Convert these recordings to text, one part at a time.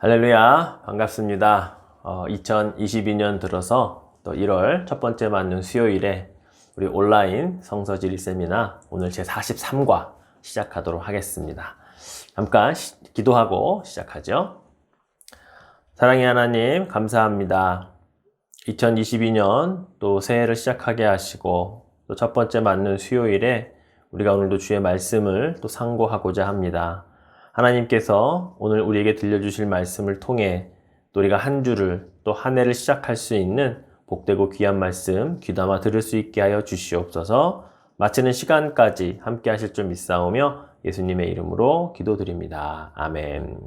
할렐루야, 반갑습니다. 2022년 들어서 또 1월 첫 번째 맞는 수요일에 우리 온라인 성서지리 세미나 오늘 제 43과 시작하도록 하겠습니다. 잠깐 기도하고 시작하죠. 사랑의 하나님, 감사합니다. 2022년 또 새해를 시작하게 하시고 또 첫 번째 맞는 수요일에 우리가 오늘도 주의 말씀을 또 상고하고자 합니다. 하나님께서 오늘 우리에게 들려주실 말씀을 통해 또 우리가 한 주를 또 한 해를 시작할 수 있는 복되고 귀한 말씀 귀담아 들을 수 있게 하여 주시옵소서. 마치는 시간까지 함께 하실 줄 믿사오며 예수님의 이름으로 기도드립니다. 아멘.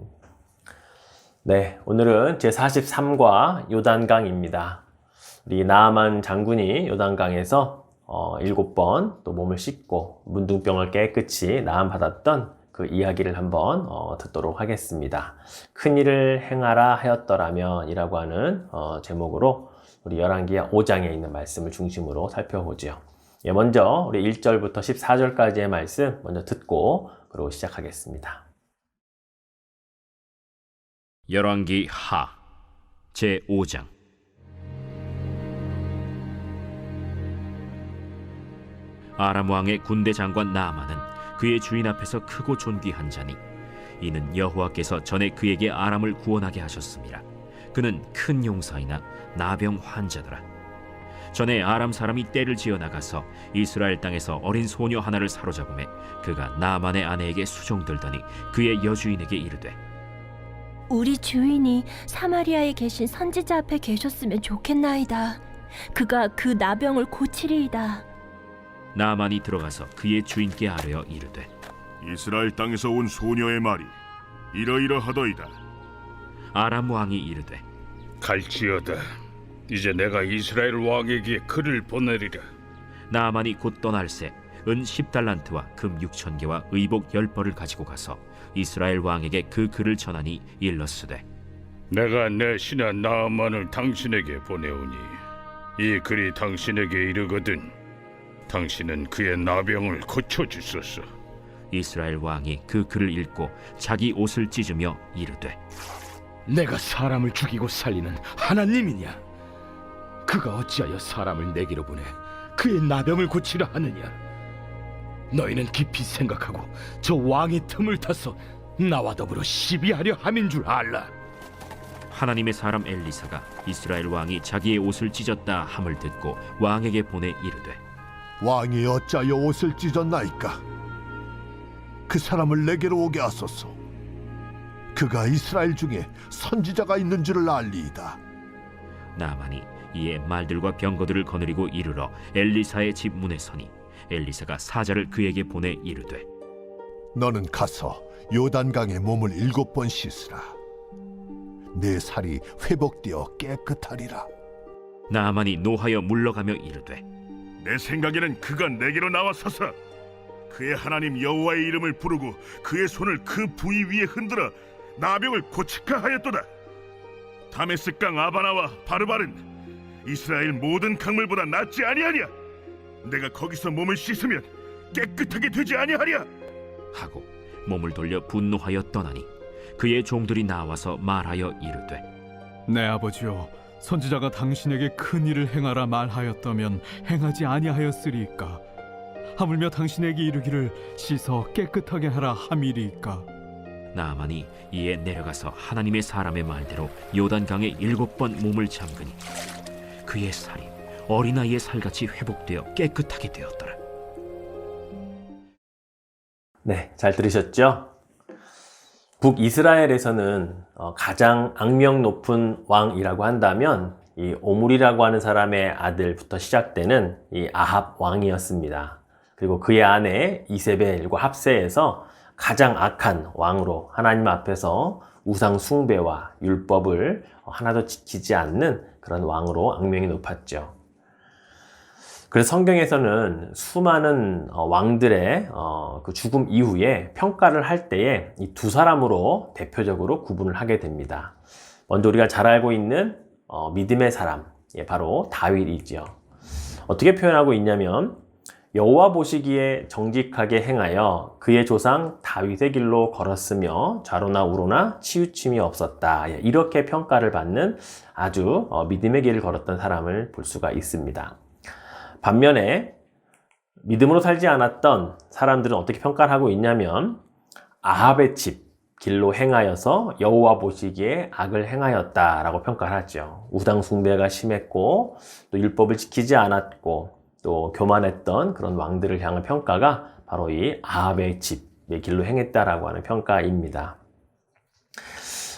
네, 오늘은 제43과 요단강입니다. 우리 나아만 장군이 요단강에서 7번 또 몸을 씻고 문둥병을 깨끗이 나음받았던 그 이야기를 한번 듣도록 하겠습니다. 큰일을 행하라 하였더라면 이라고 하는 제목으로 우리 열왕기하 5장에 있는 말씀을 중심으로 살펴보죠. 예, 먼저 우리 1절부터 14절까지의 말씀 먼저 듣고 그리고 시작하겠습니다. 열왕기하 제5장. 아람 왕의 군대 장관 나아만은 그의 주인 앞에서 크고 존귀한 자니 이는 여호와께서 전에 그에게 아람을 구원하게 하셨습니다. 그는 큰 용사이나 나병 환자더라. 전에 아람 사람이 떼를 지어 나가서 이스라엘 땅에서 어린 소녀 하나를 사로잡음에 그가 나아만의 아내에게 수종들더니 그의 여주인에게 이르되 우리 주인이 사마리아에 계신 선지자 앞에 계셨으면 좋겠나이다. 그가 그 나병을 고치리이다. 나아만이 들어가서 그의 주인께 아뢰어 이르되 이스라엘 땅에서 온 소녀의 말이 이러이러하더이다. 아람 왕이 이르되 갈지어다. 이제 내가 이스라엘 왕에게 글을 보내리라. 나아만이 곧 떠날새 은 10달란트와 금 6,000개와 의복 10벌을 가지고 가서 이스라엘 왕에게 그 글을 전하니 일렀으되 내가 내 신하 나아만을 당신에게 보내오니 이 글이 당신에게 이르거든 당신은 그의 나병을 고쳐주소서. 이스라엘 왕이 그 글을 읽고 자기 옷을 찢으며 이르되 내가 사람을 죽이고 살리는 하나님이냐? 그가 어찌하여 사람을 내게로 보내 그의 나병을 고치려 하느냐? 너희는 깊이 생각하고 저 왕의 틈을 타서 나와 더불어 시비하려 함인 줄 알라. 하나님의 사람 엘리사가 이스라엘 왕이 자기의 옷을 찢었다 함을 듣고 왕에게 보내 이르되 왕이 어찌하여 옷을 찢었나이까? 그 사람을 내게로 오게 하소서. 그가 이스라엘 중에 선지자가 있는 줄을 알리이다. 나아만이 이에 말들과 병거들을 거느리고 이르러 엘리사의 집 문에 서니 엘리사가 사자를 그에게 보내 이르되 너는 가서 요단강에 몸을 7번 씻으라. 내 살이 회복되어 깨끗하리라. 나아만이 노하여 물러가며 이르되 내 생각에는 그가 내게로 나와서서 그의 하나님 여호와의 이름을 부르고 그의 손을 그 부위 위에 흔들어 나병을 고칠까 하였도다. 다메스강 아바나와 바르바른 이스라엘 모든 강물보다 낫지 아니하냐? 내가 거기서 몸을 씻으면 깨끗하게 되지 아니하랴? 하고 몸을 돌려 분노하여 떠나니 그의 종들이 나와서 말하여 이르되 내 아버지여, 선지자가 당신에게 큰 일을 행하라 말하였다면 행하지 아니하였으리이까? 하물며 당신에게 이르기를 씻어 깨끗하게 하라 함이리이까? 나아만이 이에 내려가서 하나님의 사람의 말대로 요단강에 7번 몸을 잠그니 그의 살이 어린아이의 살같이 회복되어 깨끗하게 되었더라. 네, 잘 들으셨죠? 북이스라엘에서는 가장 악명 높은 왕이라고 한다면 이 오므리라고 하는 사람의 아들부터 시작되는 이 아합 왕이었습니다. 그리고 그의 아내 이세벨과 합세해서 가장 악한 왕으로 하나님 앞에서 우상 숭배와 율법을 하나도 지키지 않는 그런 왕으로 악명이 높았죠. 그래서 성경에서는 수많은 왕들의 그 죽음 이후에 평가를 할 때에 이 두 사람으로 대표적으로 구분을 하게 됩니다. 먼저 우리가 잘 알고 있는 믿음의 사람, 바로 다윗이죠. 어떻게 표현하고 있냐면 여호와 보시기에 정직하게 행하여 그의 조상 다윗의 길로 걸었으며 좌로나 우로나 치우침이 없었다. 이렇게 평가를 받는 아주 믿음의 길을 걸었던 사람을 볼 수가 있습니다. 반면에 믿음으로 살지 않았던 사람들은 어떻게 평가를 하고 있냐면 아합의 집 길로 행하여서 여호와 보시기에 악을 행하였다라고 평가를 하죠. 우상 숭배가 심했고 또 율법을 지키지 않았고 또 교만했던 그런 왕들을 향한 평가가 바로 이 아합의 집의 길로 행했다라고 하는 평가입니다.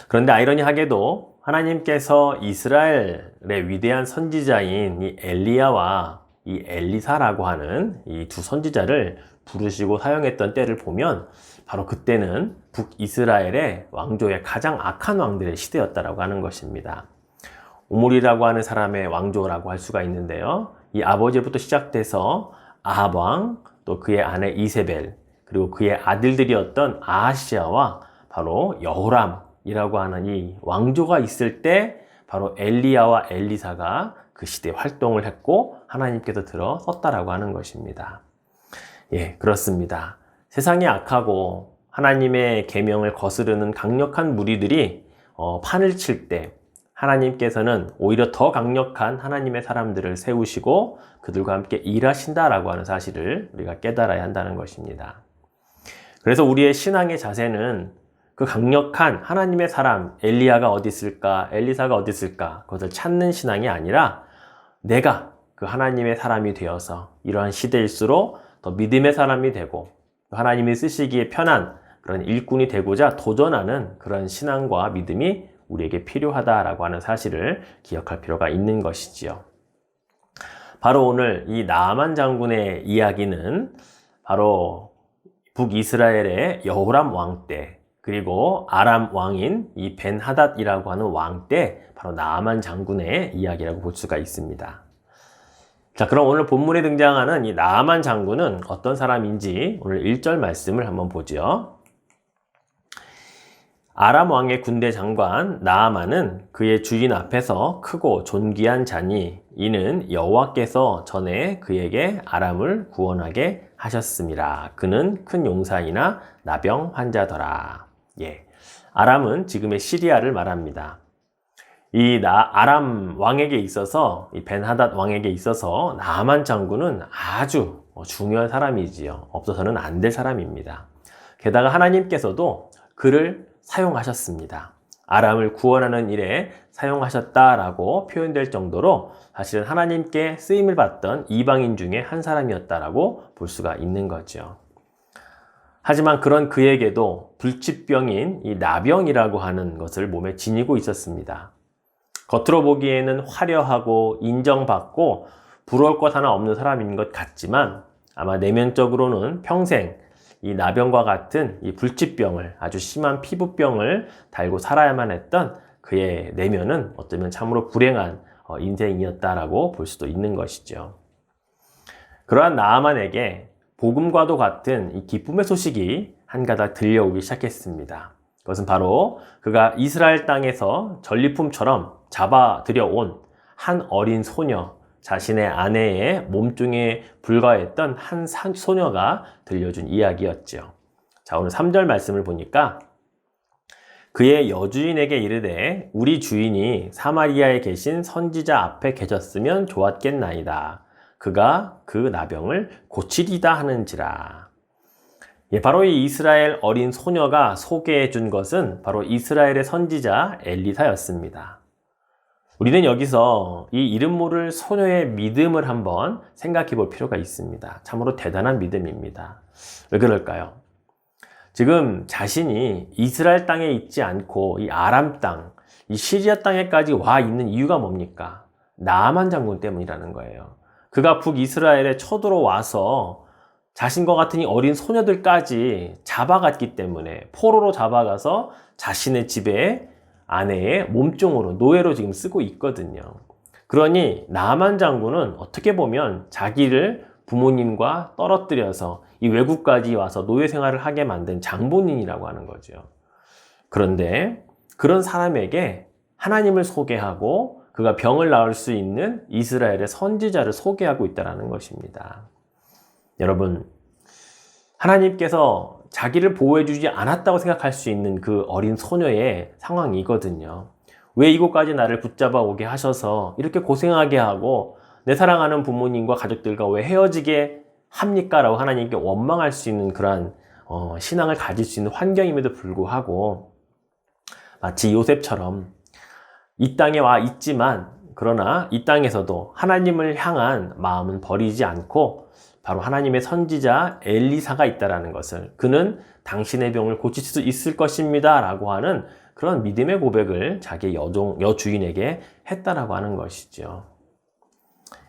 그런데 아이러니하게도 하나님께서 이스라엘의 위대한 선지자인 이 엘리야와 이 엘리사라고 하는 이 두 선지자를 부르시고 사용했던 때를 보면 바로 그때는 북이스라엘의 왕조의 가장 악한 왕들의 시대였다라고 하는 것입니다. 오므리라고 하는 사람의 왕조라고 할 수가 있는데요. 이 아버지부터 시작돼서 아합 왕, 또 그의 아내 이세벨, 그리고 그의 아들들이었던 아하시아와 바로 여호람이라고 하는 이 왕조가 있을 때 바로 엘리야와 엘리사가 그 시대에 활동을 했고 하나님께서 들어섰다라고 하는 것입니다. 예, 그렇습니다. 세상이 악하고 하나님의 계명을 거스르는 강력한 무리들이 판을 칠 때 하나님께서는 오히려 더 강력한 하나님의 사람들을 세우시고 그들과 함께 일하신다라고 하는 사실을 우리가 깨달아야 한다는 것입니다. 그래서 우리의 신앙의 자세는 그 강력한 하나님의 사람 엘리야가 어디 있을까, 엘리사가 어디 있을까 그것을 찾는 신앙이 아니라 내가 그 하나님의 사람이 되어서 이러한 시대일수록 더 믿음의 사람이 되고 하나님이 쓰시기에 편한 그런 일꾼이 되고자 도전하는 그런 신앙과 믿음이 우리에게 필요하다라고 하는 사실을 기억할 필요가 있는 것이지요. 바로 오늘 이 나아만 장군의 이야기는 바로 북이스라엘의 여호람 왕 때 그리고 아람 왕인 이 벤하닷이라고 하는 왕 때 바로 나아만 장군의 이야기라고 볼 수가 있습니다. 자, 그럼 오늘 본문에 등장하는 이 나아만 장군은 어떤 사람인지 오늘 1절 말씀을 한번 보죠. 아람 왕의 군대 장관 나아만은 그의 주인 앞에서 크고 존귀한 자니 이는 여호와께서 전에 그에게 아람을 구원하게 하셨음이라. 그는 큰 용사이나 나병 환자더라. 예, 아람은 지금의 시리아를 말합니다. 이 아람 왕에게 있어서 이 벤하닷 왕에게 있어서 나아만 장군은 아주 중요한 사람이지요. 없어서는 안 될 사람입니다. 게다가 하나님께서도 그를 사용하셨습니다. 아람을 구원하는 일에 사용하셨다라고 표현될 정도로 사실은 하나님께 쓰임을 받던 이방인 중에 한 사람이었다라고 볼 수가 있는 거죠. 하지만 그런 그에게도 불치병인 이 나병이라고 하는 것을 몸에 지니고 있었습니다. 겉으로 보기에는 화려하고 인정받고 부러울 것 하나 없는 사람인 것 같지만 아마 내면적으로는 평생 이 나병과 같은 이 불치병을 아주 심한 피부병을 달고 살아야만 했던 그의 내면은 어쩌면 참으로 불행한 인생이었다라고 볼 수도 있는 것이죠. 그러한 나아만에게 복음과도 같은 이 기쁨의 소식이 한가닥 들려오기 시작했습니다. 그것은 바로 그가 이스라엘 땅에서 전리품처럼 잡아들여온 한 어린 소녀, 자신의 아내의 몸종에 불과했던 한 소녀가 들려준 이야기였죠. 자, 오늘 3절 말씀을 보니까 그의 여주인에게 이르되 우리 주인이 사마리아에 계신 선지자 앞에 계셨으면 좋았겠나이다. 그가 그 나병을 고치리다 하는지라. 예, 바로 이 이스라엘 어린 소녀가 소개해 준 것은 바로 이스라엘의 선지자 엘리사였습니다. 우리는 여기서 이 이름 모를 소녀의 믿음을 한번 생각해 볼 필요가 있습니다. 참으로 대단한 믿음입니다. 왜 그럴까요? 지금 자신이 이스라엘 땅에 있지 않고 이 아람 땅, 이 시리아 땅에까지 와 있는 이유가 뭡니까? 나아만 장군 때문이라는 거예요. 그가 북이스라엘에 쳐들어와서 자신과 같은 이 어린 소녀들까지 잡아갔기 때문에 포로로 잡아가서 자신의 집에 아내의 몸종으로 노예로 지금 쓰고 있거든요. 그러니 나아만 장군은 어떻게 보면 자기를 부모님과 떨어뜨려서 이 외국까지 와서 노예 생활을 하게 만든 장본인이라고 하는 거죠. 그런데 그런 사람에게 하나님을 소개하고 그가 병을 나을 수 있는 이스라엘의 선지자를 소개하고 있다는 것입니다. 여러분, 하나님께서 자기를 보호해주지 않았다고 생각할 수 있는 그 어린 소녀의 상황이거든요. 왜 이곳까지 나를 붙잡아 오게 하셔서 이렇게 고생하게 하고 내 사랑하는 부모님과 가족들과 왜 헤어지게 합니까? 라고 하나님께 원망할 수 있는 그러한 신앙을 가질 수 있는 환경임에도 불구하고 마치 요셉처럼 이 땅에 와 있지만 그러나 이 땅에서도 하나님을 향한 마음은 버리지 않고 바로 하나님의 선지자 엘리사가 있다라는 것을, 그는 당신의 병을 고칠 수 있을 것입니다 라고 하는 그런 믿음의 고백을 자기의 여주인에게 했다라고 하는 것이죠.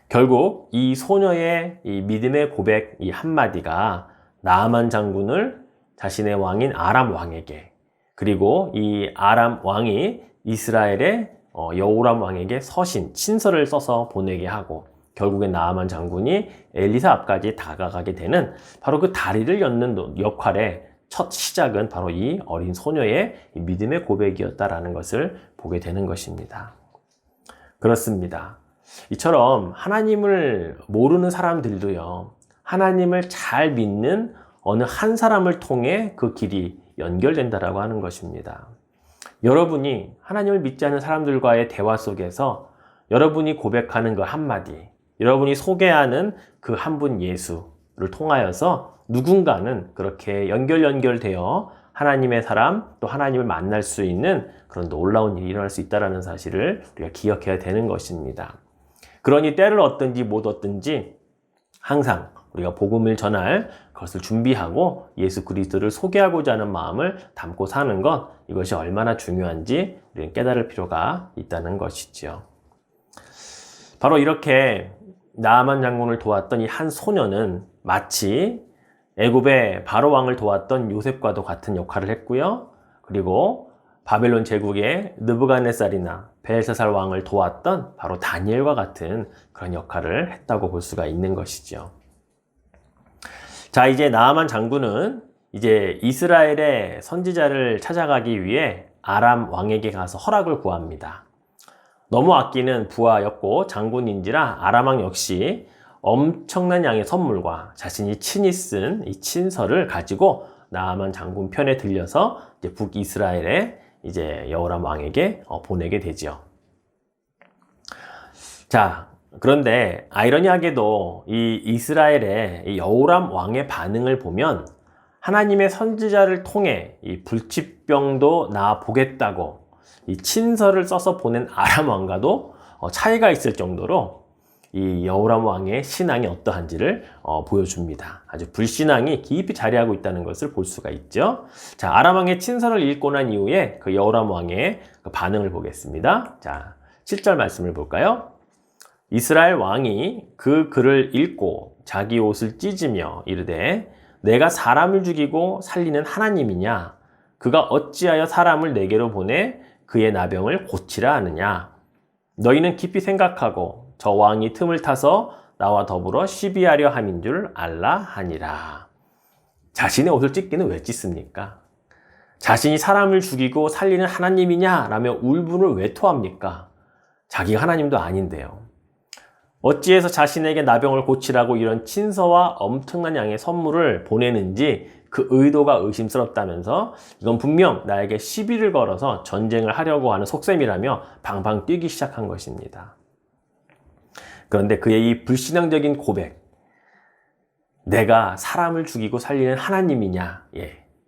결국 이 소녀의 이 믿음의 고백 이 한마디가 나아만 장군을 자신의 왕인 아람 왕에게, 그리고 이 아람 왕이 이스라엘의 여호람 왕에게 친서를 써서 보내게 하고, 결국에 나아만 장군이 엘리사 앞까지 다가가게 되는 바로 그 다리를 엮는 역할의 첫 시작은 바로 이 어린 소녀의 믿음의 고백이었다라는 것을 보게 되는 것입니다. 그렇습니다. 이처럼 하나님을 모르는 사람들도요, 하나님을 잘 믿는 어느 한 사람을 통해 그 길이 연결된다라고 하는 것입니다. 여러분이 하나님을 믿지 않는 사람들과의 대화 속에서 여러분이 고백하는 그 한마디, 여러분이 소개하는 그 한 분 예수를 통하여서 누군가는 그렇게 연결되어 하나님의 사람, 또 하나님을 만날 수 있는 그런 놀라운 일이 일어날 수 있다는 사실을 우리가 기억해야 되는 것입니다. 그러니 때를 얻든지 못 얻든지 항상 우리가 복음을 전할 그것을 준비하고 예수 그리스도를 소개하고자 하는 마음을 담고 사는 것, 이것이 얼마나 중요한지 우리는 깨달을 필요가 있다는 것이죠. 바로 이렇게 나아만 장군을 도왔던 이 한 소녀는 마치 애굽의 바로 왕을 도왔던 요셉과도 같은 역할을 했고요. 그리고 바벨론 제국의 느부갓네살이나 벨사살 왕을 도왔던 바로 다니엘과 같은 그런 역할을 했다고 볼 수가 있는 것이죠. 자, 이제 나아만 장군은 이제 이스라엘의 선지자를 찾아가기 위해 아람 왕에게 가서 허락을 구합니다. 너무 아끼는 부하였고 장군인지라 아람 왕 역시 엄청난 양의 선물과 자신이 친히 쓴 이 친서를 가지고 나아만 장군 편에 들려서 이제 북이스라엘의 이제 여호람 왕에게 보내게 되죠. 자, 그런데 아이러니하게도 이 이스라엘의 이 여호람 왕의 반응을 보면 하나님의 선지자를 통해 이 불치병도 나 보겠다고 이 친서를 써서 보낸 아람 왕과도 차이가 있을 정도로 이 여호람 왕의 신앙이 어떠한지를 보여줍니다. 아주 불신앙이 깊이 자리하고 있다는 것을 볼 수가 있죠. 자, 아람 왕의 친서를 읽고 난 이후에 그 여호람 왕의 그 반응을 보겠습니다. 자, 7절 말씀을 볼까요? 이스라엘 왕이 그 글을 읽고 자기 옷을 찢으며 이르되 내가 사람을 죽이고 살리는 하나님이냐? 그가 어찌하여 사람을 내게로 보내 그의 나병을 고치라 하느냐? 너희는 깊이 생각하고 저 왕이 틈을 타서 나와 더불어 시비하려 함인 줄 알라 하니라. 자신의 옷을 찢기는 왜 찢습니까? 자신이 사람을 죽이고 살리는 하나님이냐? 라며 울분을 왜 토합니까? 자기가 하나님도 아닌데요. 어찌해서 자신에게 나병을 고치라고 이런 친서와 엄청난 양의 선물을 보내는지 그 의도가 의심스럽다면서 이건 분명 나에게 시비를 걸어서 전쟁을 하려고 하는 속셈이라며 방방 뛰기 시작한 것입니다. 그런데 그의 이 불신앙적인 고백, 내가 사람을 죽이고 살리는 하나님이냐?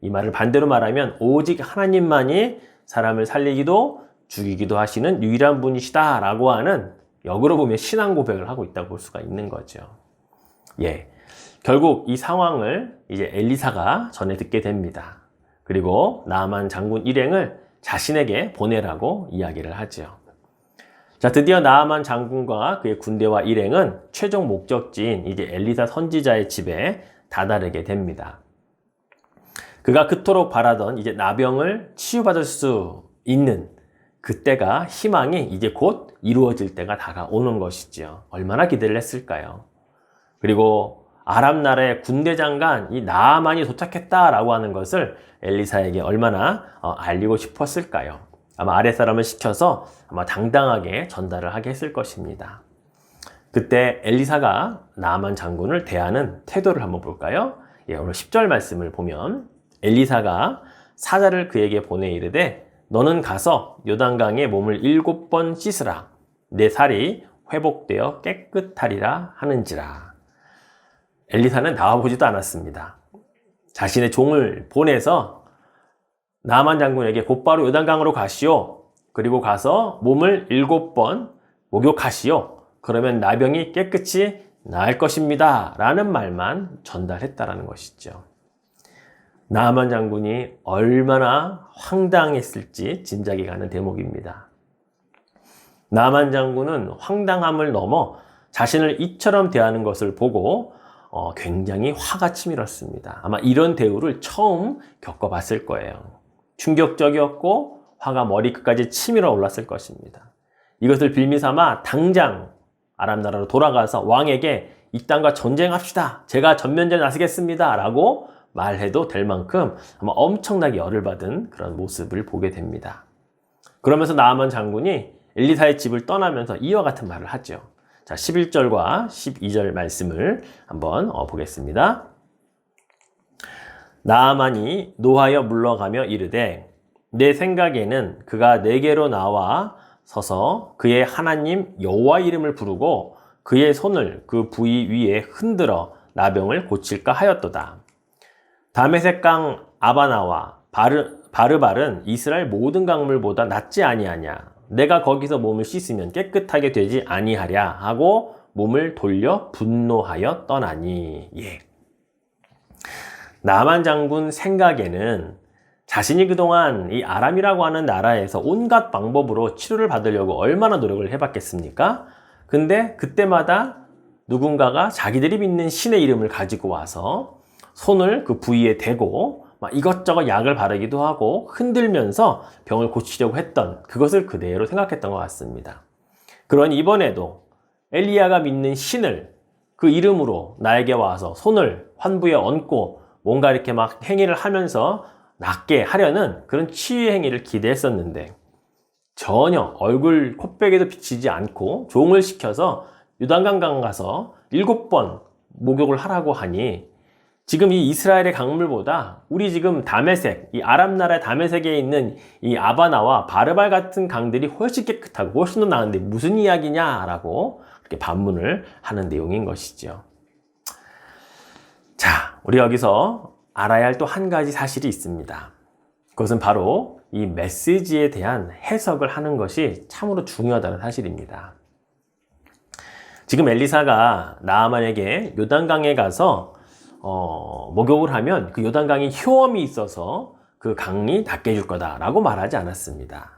이 말을 반대로 말하면 오직 하나님만이 사람을 살리기도 죽이기도 하시는 유일한 분이시다 라고 하는, 역으로 보면 신앙 고백을 하고 있다고 볼 수가 있는 거죠. 결국 이 상황을 이제 엘리사가 전해 듣게 됩니다. 그리고 나아만 장군 일행을 자신에게 보내라고 이야기를 하죠. 자, 드디어 나아만 장군과 그의 군대와 일행은 최종 목적지인 이제 엘리사 선지자의 집에 다다르게 됩니다. 그가 그토록 바라던 이제 나병을 치유받을 수 있는 그때가, 희망이 이제 곧 이루어질 때가 다가오는 것이지요. 얼마나 기대를 했을까요? 그리고 아람 나라의 군대 장관 이 나아만이 도착했다라고 하는 것을 엘리사에게 얼마나 알리고 싶었을까요? 아마 아랫사람을 시켜서 아마 당당하게 전달을 하게 했을 것입니다. 그때 엘리사가 나아만 장군을 대하는 태도를 한번 볼까요? 예, 오늘 10절 말씀을 보면 엘리사가 사자를 그에게 보내 이르되 너는 가서 요단강에 몸을 7번 씻으라. 내 살이 회복되어 깨끗하리라 하는지라. 엘리사는 나와보지도 않았습니다. 자신의 종을 보내서 나아만 장군에게 곧바로 요단강으로 가시오. 그리고 가서 몸을 7번 목욕하시오. 그러면 나병이 깨끗이 나을 것입니다. 라는 말만 전달했다라는 것이죠. 나아만 장군이 얼마나 황당했을지 짐작이 가는 대목입니다. 나아만 장군은 황당함을 넘어 자신을 이처럼 대하는 것을 보고 굉장히 화가 치밀었습니다. 아마 이런 대우를 처음 겪어봤을 거예요. 충격적이었고 화가 머리끝까지 치밀어 올랐을 것입니다. 이것을 빌미삼아 당장 아람 나라로 돌아가서 왕에게 이 땅과 전쟁합시다. 제가 전면전에 나서겠습니다. 라고 말해도 될 만큼 아마 엄청나게 열을 받은 그런 모습을 보게 됩니다. 그러면서 나아만 장군이 엘리사의 집을 떠나면서 이와 같은 말을 하죠. 자, 11절과 12절 말씀을 한번 보겠습니다. 나아만이 노하여 물러가며 이르되 내 생각에는 그가 내게로 나와 서서 그의 하나님 여호와 이름을 부르고 그의 손을 그 부위 위에 흔들어 나병을 고칠까 하였도다. 다메섹 강 아바나와 바르발은 이스라엘 모든 강물보다 낫지 아니하냐. 내가 거기서 몸을 씻으면 깨끗하게 되지 아니하랴 하고 몸을 돌려 분노하여 떠나니. 예. 나아만 장군 생각에는 자신이 그동안 이 아람이라고 하는 나라에서 온갖 방법으로 치료를 받으려고 얼마나 노력을 해봤겠습니까? 근데 그때마다 누군가가 자기들이 믿는 신의 이름을 가지고 와서 손을 그 부위에 대고 막 이것저것 약을 바르기도 하고 흔들면서 병을 고치려고 했던 그것을 그대로 생각했던 것 같습니다. 그러니 이번에도 엘리야가 믿는 신을 그 이름으로 나에게 와서 손을 환부에 얹고 뭔가 이렇게 막 행위를 하면서 낫게 하려는 그런 치유의 행위를 기대했었는데 전혀 얼굴 콧배기도 비치지 않고 종을 시켜서 요단강 가서 7번 목욕을 하라고 하니 지금 이 이스라엘의 강물보다 우리 지금 다메섹, 이 아람 나라의 다메섹에 있는 이 아바나와 바르발 같은 강들이 훨씬 깨끗하고 훨씬 더 나은데 무슨 이야기냐라고 그렇게 반문을 하는 내용인 것이죠. 자, 우리 여기서 알아야 할 또 한 가지 사실이 있습니다. 그것은 바로 이 메시지에 대한 해석을 하는 것이 참으로 중요하다는 사실입니다. 지금 엘리사가 나아만에게 요단강에 가서 목욕을 하면 그 요단강이 효험이 있어서 그 강이 낫게 해줄 거다라고 말하지 않았습니다.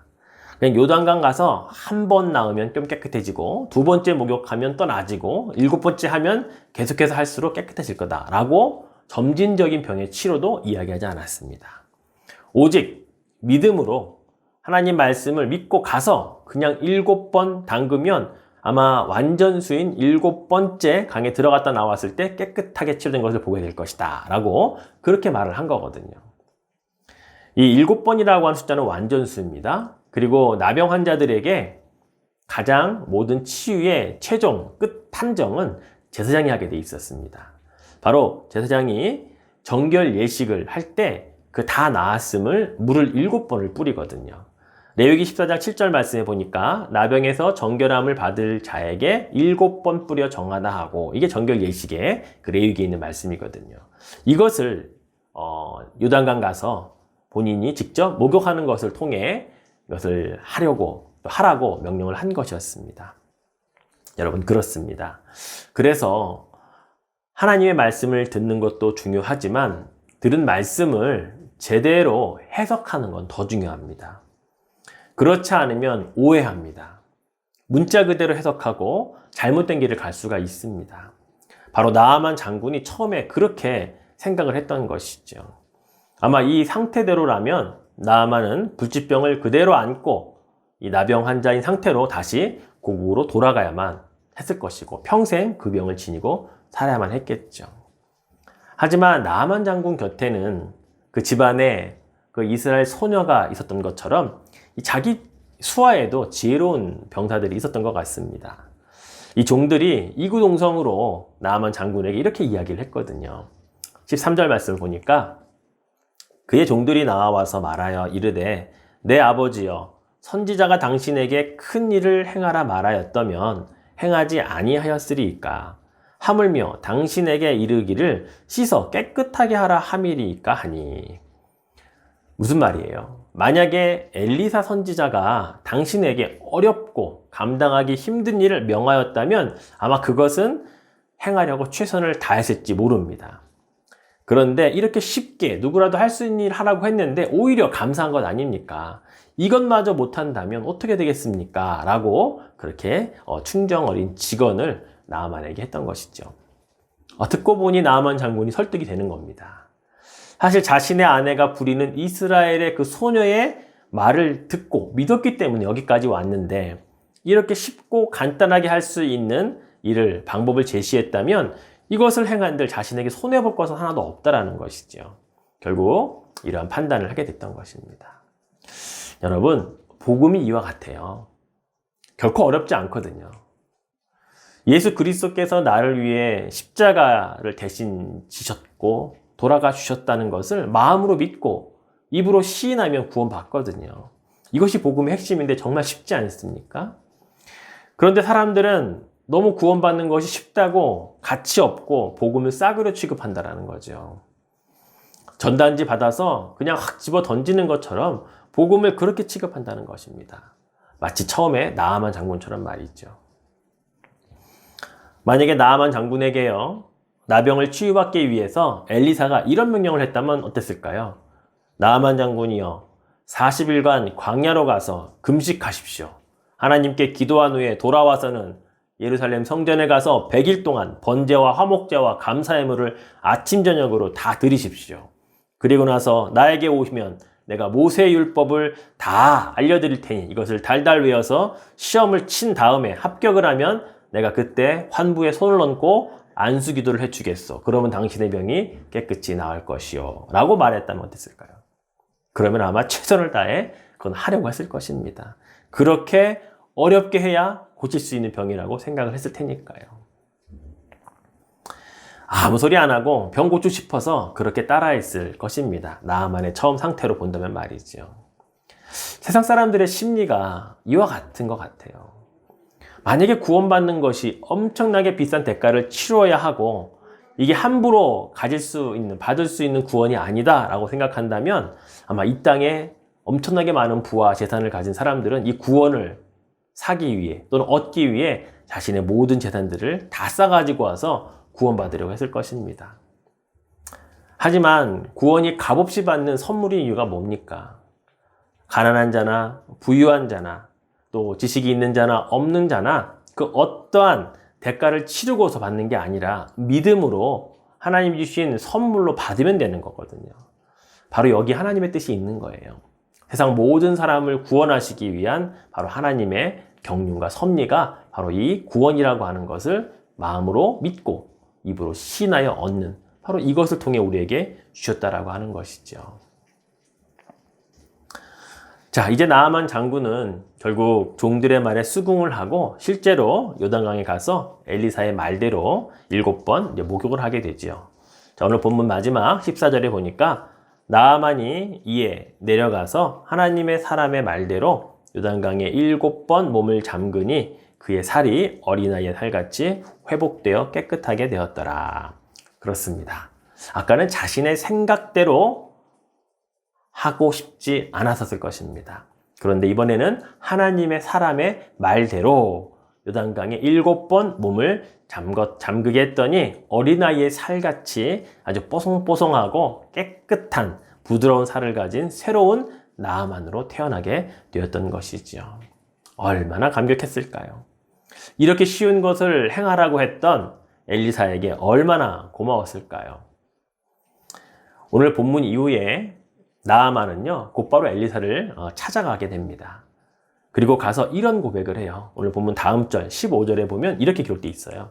그냥 요단강 가서 한 번 나으면 좀 깨끗해지고 두 번째 목욕하면 또 나아지고 7번째 하면 계속해서 할수록 깨끗해질 거다라고 점진적인 병의 치료도 이야기하지 않았습니다. 오직 믿음으로 하나님 말씀을 믿고 가서 그냥 7번 담그면 아마 완전수인 7번째 강에 들어갔다 나왔을 때 깨끗하게 치료된 것을 보게 될 것이다 라고 그렇게 말을 한 거거든요. 이 7번이라고 하는 숫자는 완전수입니다. 그리고 나병 환자들에게 가장 모든 치유의 최종 끝 판정은 제사장이 하게 돼 있었습니다. 바로 제사장이 정결 예식을 할 때 그 다 나았음을 물을 7번을 뿌리거든요. 레위기 14장 7절 말씀에 보니까 나병에서 정결함을 받을 자에게 7번 뿌려 정하다 하고 이게 정결 예식의 그 레위기에 있는 말씀이거든요. 이것을 요단강 가서 본인이 직접 목욕하는 것을 통해 이것을 하라고 명령을 한 것이었습니다. 여러분 그렇습니다. 그래서 하나님의 말씀을 듣는 것도 중요하지만 들은 말씀을 제대로 해석하는 건 더 중요합니다. 그렇지 않으면 오해합니다. 문자 그대로 해석하고 잘못된 길을 갈 수가 있습니다. 바로 나아만 장군이 처음에 그렇게 생각을 했던 것이죠. 아마 이 상태대로라면 나아만은 불치병을 그대로 안고 이 나병 환자인 상태로 다시 고국으로 돌아가야만 했을 것이고 평생 그 병을 지니고 살아야만 했겠죠. 하지만 나아만 장군 곁에는 그 집안에 그 이스라엘 소녀가 있었던 것처럼 자기 수하에도 지혜로운 병사들이 있었던 것 같습니다. 이 종들이 이구동성으로 나아만 장군에게 이렇게 이야기를 했거든요. 13절 말씀을 보니까 그의 종들이 나와서 말하여 이르되 내 아버지여 선지자가 당신에게 큰 일을 행하라 말하였다면 행하지 아니하였으리이까 하물며 당신에게 이르기를 씻어 깨끗하게 하라 함이리이까 하니. 무슨 말이에요? 만약에 엘리사 선지자가 당신에게 어렵고 감당하기 힘든 일을 명하였다면 아마 그것은 행하려고 최선을 다했을지 모릅니다. 그런데 이렇게 쉽게 누구라도 할 수 있는 일 하라고 했는데 오히려 감사한 것 아닙니까? 이것마저 못한다면 어떻게 되겠습니까? 라고 그렇게 충정 어린 직언을 나아만에게 했던 것이죠. 듣고 보니 나아만 장군이 설득이 되는 겁니다. 사실 자신의 아내가 부리는 이스라엘의 그 소녀의 말을 듣고 믿었기 때문에 여기까지 왔는데 이렇게 쉽고 간단하게 할 수 있는 일을 방법을 제시했다면 이것을 행한들 자신에게 손해볼 것은 하나도 없다라는 것이죠. 결국 이러한 판단을 하게 됐던 것입니다. 여러분, 복음이 이와 같아요. 결코 어렵지 않거든요. 예수 그리스도께서 나를 위해 십자가를 대신 지셨고 돌아가 주셨다는 것을 마음으로 믿고 입으로 시인하면 구원받거든요. 이것이 복음의 핵심인데 정말 쉽지 않습니까? 그런데 사람들은 너무 구원받는 것이 쉽다고 가치 없고 복음을 싸구려 취급한다는 거죠. 전단지 받아서 그냥 확 집어 던지는 것처럼 복음을 그렇게 취급한다는 것입니다. 마치 처음에 나아만 장군처럼 말이죠. 만약에 나아만 장군에게요, 나병을 치유받기 위해서 엘리사가 이런 명령을 했다면 어땠을까요? 나아만 장군이여 40일간 광야로 가서 금식하십시오. 하나님께 기도한 후에 돌아와서는 예루살렘 성전에 가서 100일 동안 번제와 화목제와 감사의 물을 아침 저녁으로 다 드리십시오. 그리고 나서 나에게 오시면 내가 모세의 율법을 다 알려드릴 테니 이것을 달달 외워서 시험을 친 다음에 합격을 하면 내가 그때 환부에 손을 얹고 안수기도를 해주겠소. 그러면 당신의 병이 깨끗이 나을 것이요. 라고 말했다면 어땠을까요? 그러면 아마 최선을 다해 그건 하려고 했을 것입니다. 그렇게 어렵게 해야 고칠 수 있는 병이라고 생각을 했을 테니까요. 아무 소리 안 하고 병 고치고 싶어서 그렇게 따라했을 것입니다. 나아만의 처음 상태로 본다면 말이죠. 세상 사람들의 심리가 이와 같은 것 같아요. 만약에 구원받는 것이 엄청나게 비싼 대가를 치러야 하고 이게 함부로 가질 수 있는, 받을 수 있는 구원이 아니다 라고 생각한다면 아마 이 땅에 엄청나게 많은 부와 재산을 가진 사람들은 이 구원을 사기 위해 또는 얻기 위해 자신의 모든 재산들을 다 싸가지고 와서 구원받으려고 했을 것입니다. 하지만 구원이 값없이 받는 선물인 이유가 뭡니까? 가난한 자나 부유한 자나 또 지식이 있는 자나 없는 자나 그 어떠한 대가를 치르고서 받는 게 아니라 믿음으로 하나님 주신 선물로 받으면 되는 거거든요. 바로 여기 하나님의 뜻이 있는 거예요. 세상 모든 사람을 구원하시기 위한 바로 하나님의 경륜과 섭리가 바로 이 구원이라고 하는 것을 마음으로 믿고 입으로 신하여 얻는 바로 이것을 통해 우리에게 주셨다라고 하는 것이죠. 자, 이제 나아만 장군은 결국 종들의 말에 수긍을 하고 실제로 요단강에 가서 엘리사의 말대로 7번 목욕을 하게 되죠. 자, 오늘 본문 마지막 14절에 보니까 나아만이 이에 내려가서 하나님의 사람의 말대로 요단강에 7번 몸을 잠그니 그의 살이 어린아이의 살같이 회복되어 깨끗하게 되었더라. 그렇습니다. 아까는 자신의 생각대로 하고 싶지 않았었을 것입니다. 그런데 이번에는 하나님의 사람의 말대로 요단강에 7번 몸을 잠그게 했더니 어린아이의 살같이 아주 뽀송뽀송하고 깨끗한 부드러운 살을 가진 새로운 나아만으로 태어나게 되었던 것이죠. 얼마나 감격했을까요? 이렇게 쉬운 것을 행하라고 했던 엘리사에게 얼마나 고마웠을까요? 오늘 본문 이후에 나아만은요 곧바로 엘리사를 찾아가게 됩니다. 그리고 가서 이런 고백을 해요. 오늘 본문 다음 절 15절에 보면 이렇게 기록되어 있어요.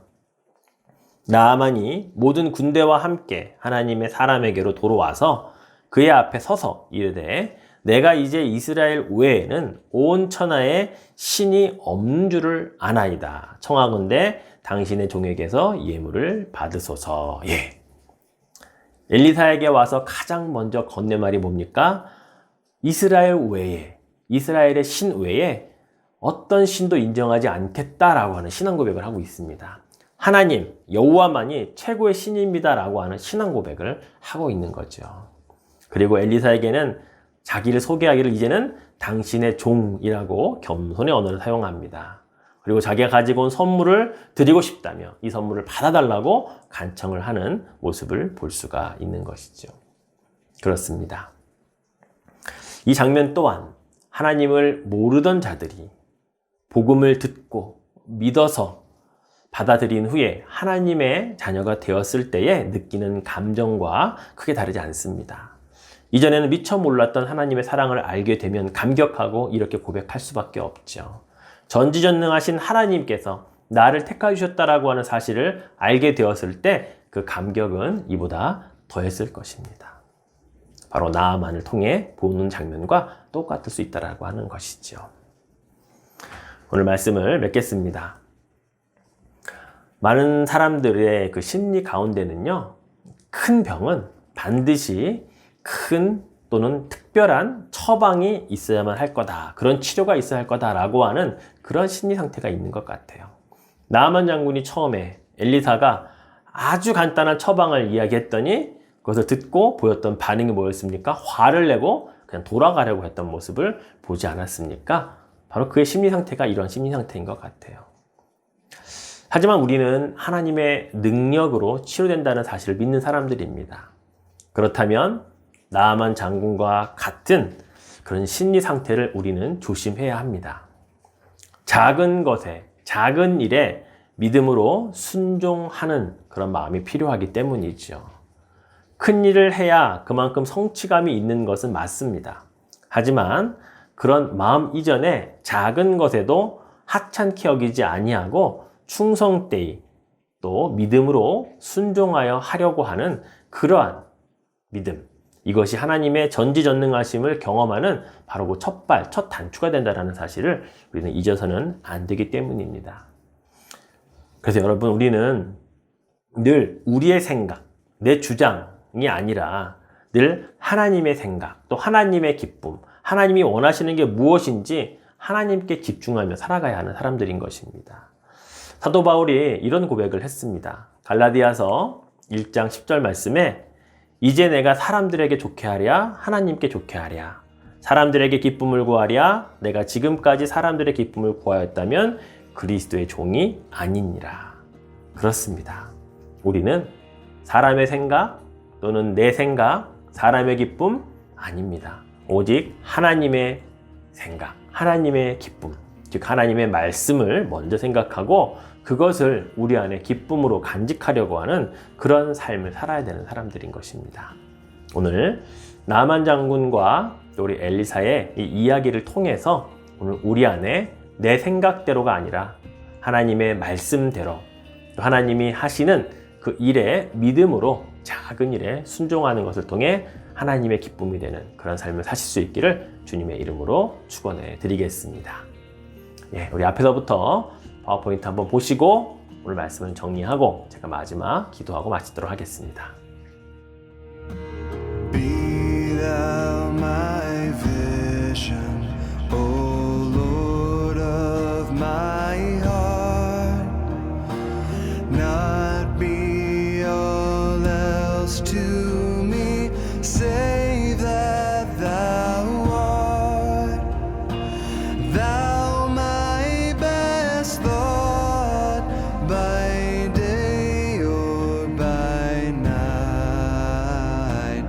나아만이 모든 군대와 함께 하나님의 사람에게로 돌아와서 그의 앞에 서서 이르되 내가 이제 이스라엘 외에는 온 천하에 신이 없는 줄을 아나이다. 청하건대 당신의 종에게서 예물을 받으소서. 예. 엘리사에게 와서 가장 먼저 건넨 말이 뭡니까? 이스라엘 외에, 이스라엘의 신 외에 어떤 신도 인정하지 않겠다라고 하는 신앙 고백을 하고 있습니다. 하나님, 여호와만이 최고의 신입니다라고 하는 신앙 고백을 하고 있는 거죠. 그리고 엘리사에게는 자기를 소개하기를 이제는 당신의 종이라고 겸손의 언어를 사용합니다. 그리고 자기가 가지고 온 선물을 드리고 싶다며 이 선물을 받아달라고 간청을 하는 모습을 볼 수가 있는 것이죠. 그렇습니다. 이 장면 또한 하나님을 모르던 자들이 복음을 듣고 믿어서 받아들인 후에 하나님의 자녀가 되었을 때에 느끼는 감정과 크게 다르지 않습니다. 이전에는 미처 몰랐던 하나님의 사랑을 알게 되면 감격하고 이렇게 고백할 수밖에 없죠. 전지전능하신 하나님께서 나를 택하 주셨다라고 하는 사실을 알게 되었을 때 그 감격은 이보다 더했을 것입니다. 바로 나아만을 통해 보는 장면과 똑같을 수 있다라고 하는 것이죠. 오늘 말씀을 맺겠습니다. 많은 사람들의 그 심리 가운데는요, 큰 병은 반드시 큰 또는 특별한 처방이 있어야만 할 거다. 그런 치료가 있어야 할 거다라고 하는 그런 심리 상태가 있는 것 같아요. 나아만 장군이 처음에 엘리사가 아주 간단한 처방을 이야기했더니 그것을 듣고 보였던 반응이 뭐였습니까? 화를 내고 그냥 돌아가려고 했던 모습을 보지 않았습니까? 바로 그의 심리 상태가 이런 심리 상태인 것 같아요. 하지만 우리는 하나님의 능력으로 치료된다는 사실을 믿는 사람들입니다. 그렇다면 나아만 장군과 같은 그런 심리 상태를 우리는 조심해야 합니다. 작은 것에, 작은 일에 믿음으로 순종하는 그런 마음이 필요하기 때문이죠. 큰 일을 해야 그만큼 성취감이 있는 것은 맞습니다. 하지만 그런 마음 이전에 작은 것에도 하찮게 여기지 아니하고 충성되이 또 믿음으로 순종하여 하려고 하는 그러한 믿음, 이것이 하나님의 전지전능하심을 경험하는 바로 그 첫 단추가 된다는 사실을 우리는 잊어서는 안 되기 때문입니다. 그래서 여러분, 우리는 늘 우리의 생각, 내 주장이 아니라 늘 하나님의 생각, 또 하나님의 기쁨, 하나님이 원하시는 게 무엇인지 하나님께 집중하며 살아가야 하는 사람들인 것입니다. 사도 바울이 이런 고백을 했습니다. 갈라디아서 1장 10절 말씀에 이제 내가 사람들에게 좋게 하랴 하나님께 좋게 하랴 사람들에게 기쁨을 구하랴 내가 지금까지 사람들의 기쁨을 구하였다면 그리스도의 종이 아니니라. 그렇습니다. 우리는 사람의 생각 또는 내 생각, 사람의 기쁨 아닙니다. 오직 하나님의 생각, 하나님의 기쁨, 즉 하나님의 말씀을 먼저 생각하고 그것을 우리 안에 기쁨으로 간직하려고 하는 그런 삶을 살아야 되는 사람들인 것입니다. 오늘 나아만 장군과 우리 엘리사의 이 이야기를 통해서 오늘 우리 안에 내 생각대로가 아니라 하나님의 말씀대로 또 하나님이 하시는 그 일에 믿음으로 작은 일에 순종하는 것을 통해 하나님의 기쁨이 되는 그런 삶을 사실 수 있기를 주님의 이름으로 축원해 드리겠습니다. 예, 우리 앞에서부터 파워포인트 한번 보시고 오늘 말씀을 정리하고 제가 마지막 기도하고 마치도록 하겠습니다. Be thou my vision, O Lord of my heart, not be all else to me, save that thou art, thou my best thought, by day or by night,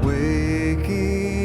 waking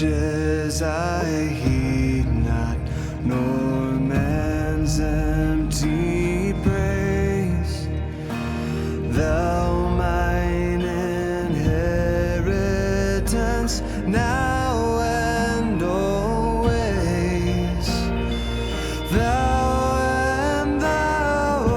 riches I heed not, nor man's empty praise. Thou mine inheritance now and always. Thou and thou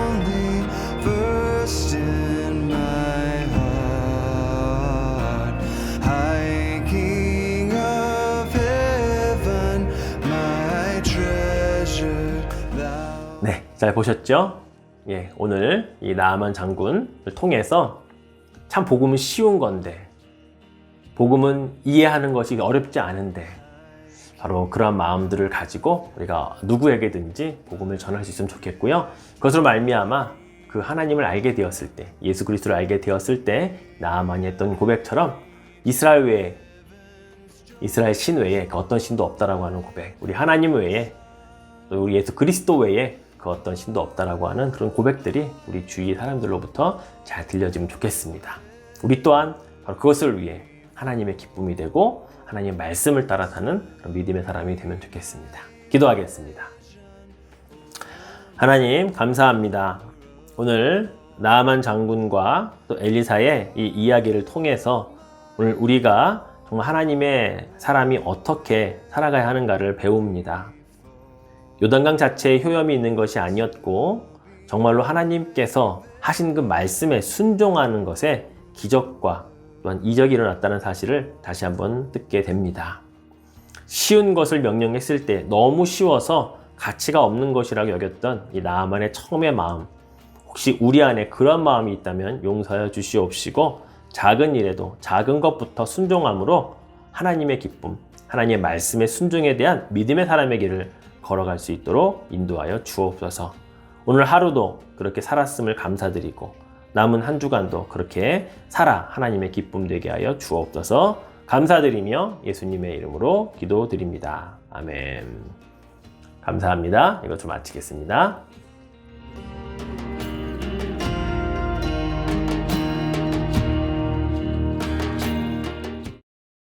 only, first in my heart. High King of heaven, my treasure, thou. 네, 잘 보셨죠? 예, 오늘 이 나아만 장군을 통해서 참 복음은 쉬운 건데, 복음은 이해하는 것이 어렵지 않은데, 바로 그러한 마음들을 가지고 우리가 누구에게든지 복음을 전할 수 있으면 좋겠고요. 그것으로 말미암아 그 하나님을 알게 되었을 때, 예수 그리스도를 알게 되었을 때 나아만이 했던 고백처럼 이스라엘 외에, 이스라엘 신 외에 그 어떤 신도 없다라고 하는 고백, 우리 하나님 외에, 또 우리 예수 그리스도 외에 그 어떤 신도 없다라고 하는 그런 고백들이 우리 주위 사람들로부터 잘 들려지면 좋겠습니다. 우리 또한 바로 그것을 위해 하나님의 기쁨이 되고 하나님의 말씀을 따라 사는 그런 믿음의 사람이 되면 좋겠습니다. 기도하겠습니다. 하나님 감사합니다. 오늘 나아만 장군과 또 엘리사의 이 이야기를 통해서 오늘 우리가 정말 하나님의 사람이 어떻게 살아가야 하는가를 배웁니다. 요단강 자체에 효염이 있는 것이 아니었고 정말로 하나님께서 하신 그 말씀에 순종하는 것에 기적과 또한 이적이 일어났다는 사실을 다시 한번 듣게 됩니다. 쉬운 것을 명령했을 때 너무 쉬워서 가치가 없는 것이라고 여겼던 이 나아만의 처음의 마음, 혹시 우리 안에 그런 마음이 있다면 용서하여 주시옵시고 작은 일에도 작은 것부터 순종함으로 하나님의 기쁨, 하나님의 말씀의 순종에 대한 믿음의 사람의 길을 걸어갈 수 있도록 인도하여 주옵소서. 오늘 하루도 그렇게 살았음을 감사드리고 남은 한 주간도 그렇게 살아 하나님의 기쁨 되게 하여 주옵소서. 감사드리며 예수님의 이름으로 기도드립니다. 아멘. 감사합니다. 이것으로 마치겠습니다.